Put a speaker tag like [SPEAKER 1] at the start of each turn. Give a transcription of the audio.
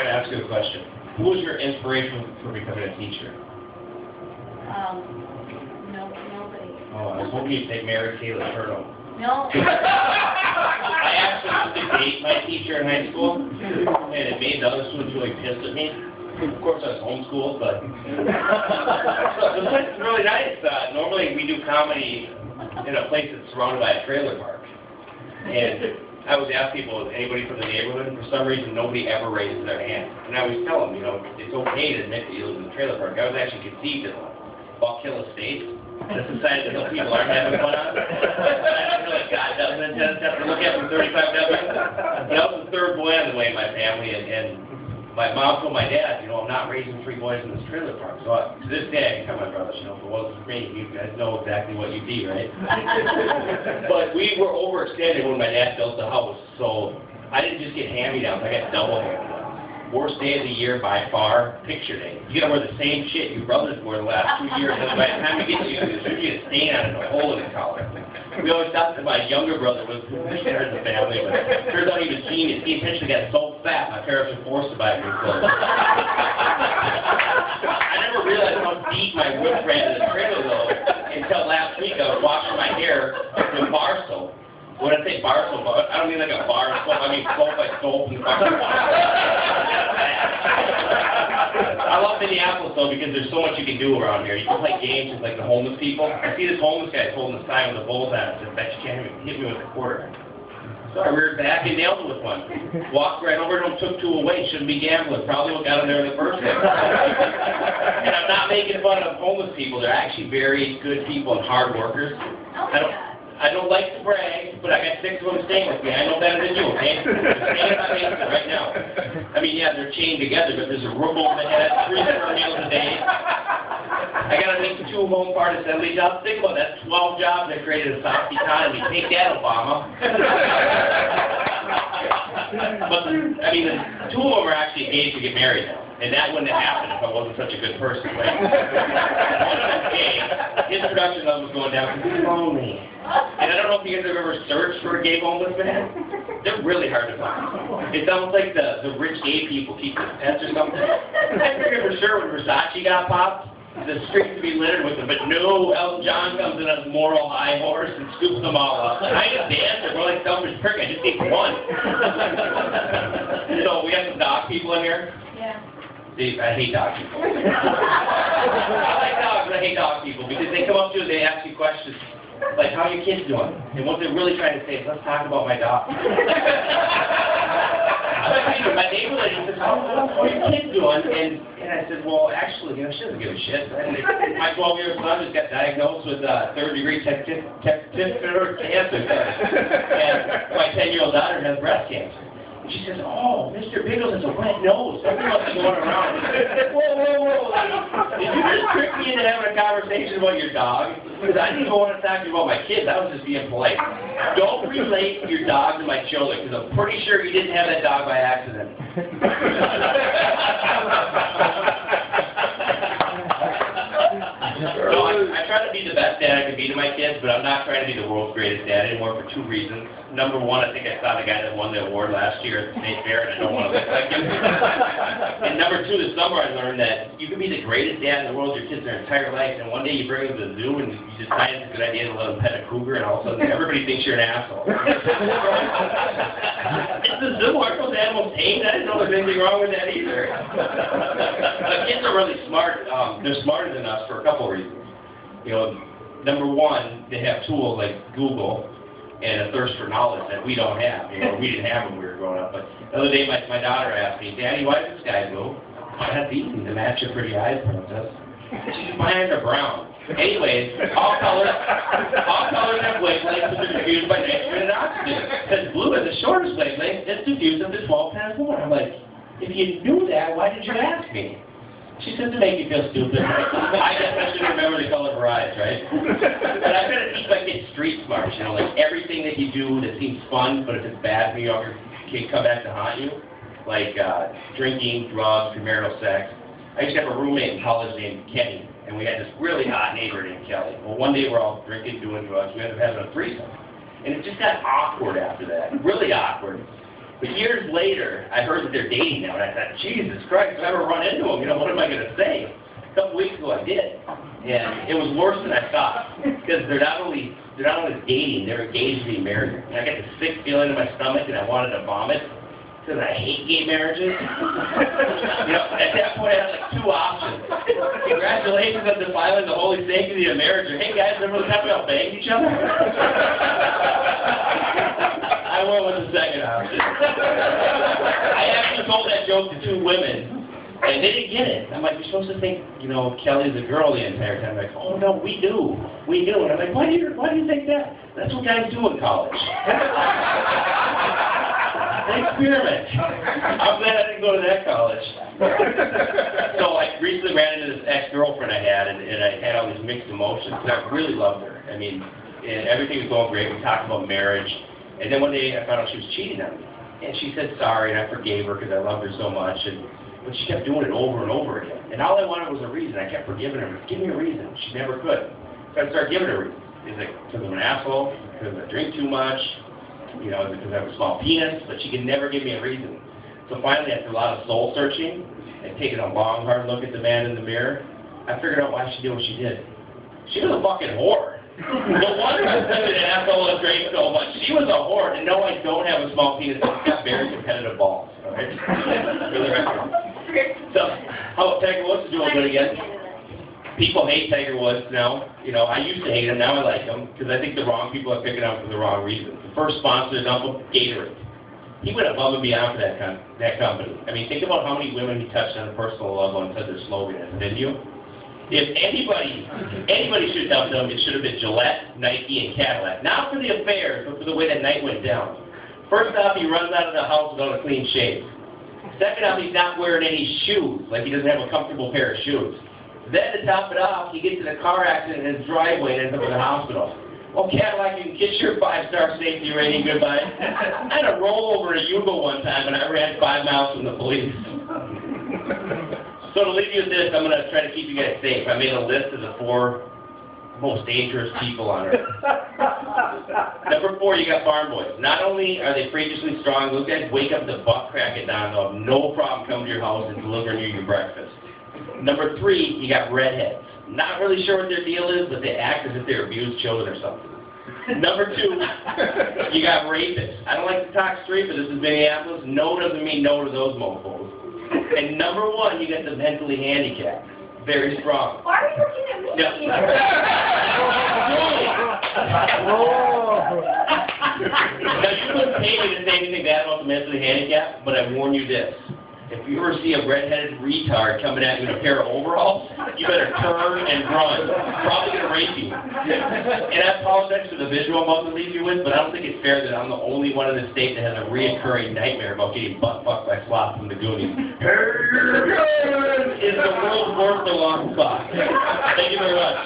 [SPEAKER 1] going to ask you a question. Who was your inspiration for becoming a teacher?
[SPEAKER 2] Nobody.
[SPEAKER 1] Oh, I was hoping you'd say Mary Kay Letourneau.
[SPEAKER 2] No.
[SPEAKER 1] I actually used to date my teacher in high school, and it made the other students really pissed at me. Of course, I was homeschooled, but the place is really nice. Normally, we do comedy in a place that's surrounded by a trailer park. And I always ask people, is anybody from the neighborhood? And for some reason, nobody ever raises their hand. And I always tell them, it's okay to admit that you live in the trailer park. I was actually conceived in Buck Hill Estate. The society that people aren't having fun on. I feel like God doesn't have to look at from 35 W's. But I was the third boy on the way in my family, and my mom told my dad, I'm not raising 3 boys in this trailer park. So to this day, I can tell my brothers, if it wasn't for me, you guys know exactly what you'd be, right? But we were overextended when my dad built the house, so I didn't just get hand-me-downs, I got double hand-me-downs. Worst day of the year by far, picture day. You gotta wear the same shit your brothers wore the last 2 years, and by the time you get to you, there's usually a stain on it, a hole in the collar. We always thought that my younger brother was the leader in the family, but it turns out he was genius. He eventually got so fat, my parents were forced to buy new clothes. I never realized how deep my roots ran in the trailer, though, until last week I was washing my hair with bar soap. When I say bar soap, I don't mean like a bar of soap, I mean soap like soap and fucking I love Minneapolis, though, because there's so much you can do around here. You can play games with, like, the homeless people. I see this homeless guy holding a sign with a bull's on it. I bet you can't even hit me with a quarter. So I reared back and nailed him with one. Walked right over to him, took 2 away. Shouldn't be gambling. Probably what got him there in the first place. And I'm not making fun of homeless people. They're actually very good people and hard workers. I don't like to brag, but I got 6 of them staying with me. I know better than you, okay? They're staying in my basement right now. I mean, yeah, they're chained together, but there's a room over the head, 3 meals a day. I got to make 2 home part assembly jobs. Think about that, 12 jobs that created a soft economy. Take that, Obama. But, I mean, 2 of them are actually engaged to get married now. And that wouldn't have happened if I wasn't such a good person, right? One of them's gay. His production level was going down because he's lonely. And I don't know if you guys have ever searched for a gay homeless man. They're really hard to find. It's almost like the rich gay people keep their pets or something. I figured for sure when Versace got popped, the streets would be littered with them. But no, Elton John comes in on a moral high horse and scoops them all up. I just dance. They're more like selfish prick. I just need one. So we have some dog people in here.
[SPEAKER 2] Yeah.
[SPEAKER 1] I hate dog people. I like dogs, but I hate dog people because they come up to you and they ask you questions like, how are your kids doing? And what they're really trying to say is, let's talk about my dog. My neighbor lady says, how are your kids doing? And I said, well, actually, she doesn't give a shit. And my 12-year-old son just got diagnosed with third-degree testicular cancer. And my 10-year-old daughter has breast cancer. She says, oh, Mr. Biggles has a wet nose. Something must be going around. Whoa. Did you just trick me into having a conversation about your dog? Because I didn't even want to talk to you about my kids. I was just being polite. Don't relate your dog to my children, because I'm pretty sure you didn't have that dog by accident. So I try to be the best dad I can be to my kids, but I'm not trying to be the world's greatest dad anymore for 2 reasons. Number 1, I think I saw the guy that won the award last year at the State Fair, and I don't want to look like him. And number 2, this summer I learned that you can be the greatest dad in the world to your kids their entire life, and one day you bring them to the zoo and you decide it's a good idea to let them pet a cougar, and all of a sudden everybody thinks you're an asshole. It's the zoo. Aren't those animals tamed? I didn't know there was anything wrong with that either. Kids are really smart. They're smarter than us for a couple of reasons. Number 1, they have tools like Google and a thirst for knowledge that we don't have. We didn't have when we were growing up. But the other day, my daughter asked me, Daddy, why is the sky blue? That's easy to match your pretty eyes, princess. She said, my eyes are brown. Anyways, all colors have wavelengths that are diffused by nitrogen and oxygen. Because blue has the shortest wavelength, it's diffused up to 12 times more. I'm like, if you knew that, why did you ask me? She said to make you feel stupid. I guess I should remember the color of her eyes, right? But I try to teach my kids street smarts, like everything that you do that seems fun, but if it's bad for you, it can come back to haunt you. Like drinking, drugs, premarital sex. I used to have a roommate in college named Kenny, and we had this really hot neighbor named Kelly. Well, one day we're all drinking, doing drugs, we ended up having a threesome. And it just got awkward after that, really awkward. But years later, I heard that they're dating now, and I thought, Jesus Christ, if I ever run into them, you know, what am I going to say? A couple weeks ago, I did, and it was worse than I thought, because they're not only dating, they're engaged to be married. And I got this sick feeling in my stomach, and I wanted to vomit, because I hate gay marriages. You know, at that point, I had like two options. Congratulations on defiling the holy sanctity of marriage, or hey guys, remember the time we all banged each other? I went with the second option. I actually told that joke to two women, and they didn't get it. I'm like, you're supposed to think, you know, Kelly's a girl the entire time. I'm like, oh no, we do. And I'm like, why do you think that? That's what guys do in college. An experiment. I'm glad I didn't go to that college. So I recently ran into this ex-girlfriend I had, and I had all these mixed emotions, because I really loved her. I mean, and everything was going great. We talked about marriage. And then one day I found out she was cheating on me. And she said sorry, and I forgave her because I loved her so much. But she kept doing it over and over again. And all I wanted was a reason. I kept forgiving her. Give me a reason. She never could. So I started giving her reasons. Is it because I'm an asshole? Because I drink too much? You know, is it because I have a small penis? But she could never give me a reason. So finally, after a lot of soul searching and taking a long, hard look at the man in the mirror, I figured out why she did what she did. She was a fucking whore. No wonder I said an asshole and drank so much. She was a whore, and no, I don't have a small penis. I've got very competitive balls. All right? For the record. So, how about Tiger Woods is doing good again? People hate Tiger Woods now. You know, I used to hate him. Now I like him because I think the wrong people are picking up for the wrong reasons. The first sponsor is Uncle Gatorade. He went above and beyond for that company. I mean, think about how many women he touched on a personal level and said their slogan is, didn't you? If anybody should have done them, it should have been Gillette, Nike, and Cadillac. Not for the affairs, but for the way that night went down. First off, he runs out of the house without a clean shave. Second off, he's not wearing any shoes, like he doesn't have a comfortable pair of shoes. Then to top it off, he gets in a car accident in his driveway and ends up in the hospital. Well, Cadillac, you can kiss your 5-star safety rating goodbye. I had a rollover at Yugo one time, and I ran 5 miles from the police. So to leave you with this, I'm going to try to keep you guys safe. I made a list of the 4 most dangerous people on earth. Number 4, you got farm boys. Not only are they freakishly strong, those guys wake up the butt crack at dawn. They'll have no problem coming to your house and delivering you your breakfast. Number 3, you got redheads. Not really sure what their deal is, but they act as if they're abused children or something. Number 2, you got rapists. I don't like to talk straight, but this is Minneapolis. No doesn't mean no to those mofos. And number 1, you got the mentally handicapped. Very strong.
[SPEAKER 2] Why are you looking at me?
[SPEAKER 1] No. Now, you wouldn't pay me to say anything bad about the mentally handicapped, but I warn you this. If you ever see a redheaded retard coming at you in a pair of overalls, you better turn and run. Probably going to rape you. And I apologize for the visual I'm about to leave you with, but I don't think it's fair that I'm the only one in the state that has a reoccurring nightmare about getting butt-fucked by Slop from the Goonies. Is the world's worst alarm clock. Thank you very much.